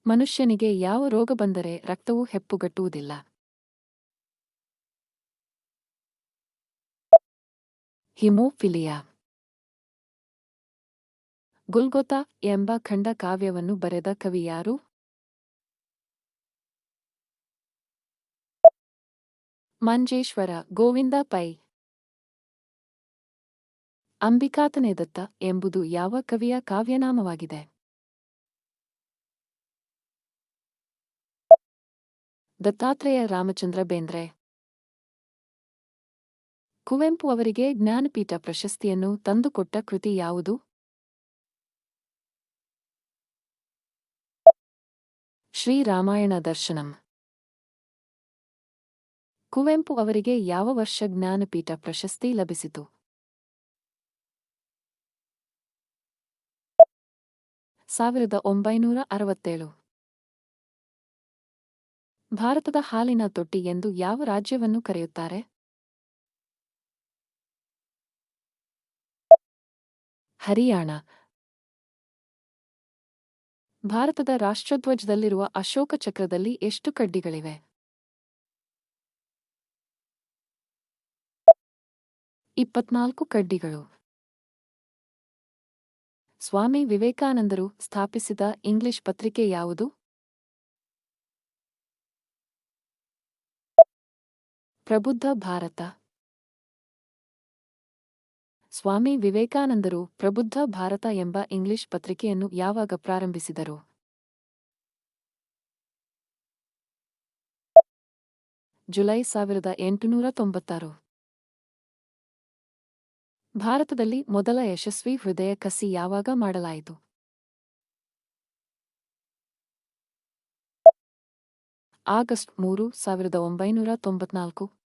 ಮನುಷ್ಯನಿಗೆ ಯಾವ ರೋಗ ಬಂದರೆ ರಕ್ತವು ಹೆಪ್ಪುಗಟ್ಟುವುದಿಲ್ಲ? ಹಿಮೋಫಿಲಿಯಾ. ಗುಲ್ಗೊತಾ ಎಂಬ ಖಂಡ ಕಾವ್ಯವನ್ನು ಬರೆದ ಕವಿ ಯಾರು? ಮಂಜೇಶ್ವರ ಗೋವಿಂದ ಪೈ. ಅಂಬಿಕಾತನೇದತ್ತ ಎಂಬುದು ಯಾವ ಕವಿಯ ಕಾವ್ಯನಾಮವಾಗಿದೆ? ದತ್ತಾತ್ರೇಯ ರಾಮಚಂದ್ರ ಬೇಂದ್ರೆ. ಕುವೆಂಪು ಅವರಿಗೆ ಜ್ಞಾನಪೀಠ ಪ್ರಶಸ್ತಿಯನ್ನು ತಂದುಕೊಟ್ಟ ಕೃತಿ ಯಾವುದು? ಶ್ರೀರಾಮಾಯಣ ದರ್ಶನಂ. ಕುವೆಂಪು ಅವರಿಗೆ ಯಾವ ವರ್ಷ ಜ್ಞಾನಪೀಠ ಪ್ರಶಸ್ತಿ ಲಭಿಸಿತು? 1967. ಭಾರತದ ಹಾಲಿನ ತೊಟ್ಟಿ ಎಂದು ಯಾವ ರಾಜ್ಯವನ್ನು ಕರೆಯುತ್ತಾರೆ? ಹರಿಯಾಣ. ಭಾರತದ ರಾಷ್ಟ್ರಧ್ವಜದಲ್ಲಿರುವ ಅಶೋಕ ಚಕ್ರದಲ್ಲಿ ಎಷ್ಟು ಕಡ್ಡಿಗಳಿವೆ? 24 ಕಡ್ಡಿಗಳು. ಸ್ವಾಮಿ ವಿವೇಕಾನಂದರು ಸ್ಥಾಪಿಸಿದ ಇಂಗ್ಲಿಷ್ ಪತ್ರಿಕೆ ಯಾವುದು? ಪ್ರಬುದ್ಧ ಭಾರತ. ಸ್ವಾಮಿ ವಿವೇಕಾನಂದರು ಪ್ರಬುದ್ಧ ಭಾರತ ಎಂಬ ಇಂಗ್ಲಿಷ್ ಪತ್ರಿಕೆಯನ್ನು ಯಾವಾಗ ಪ್ರಾರಂಭಿಸಿದರು? ಜುಲೈ 1896. ಭಾರತದಲ್ಲಿ ಮೊದಲ ಯಶಸ್ವಿ ಹೃದಯ ಕಸಿ ಯಾವಾಗ ಮಾಡಲಾಯಿತು? ಆಗಸ್ಟ್ 3, 1994.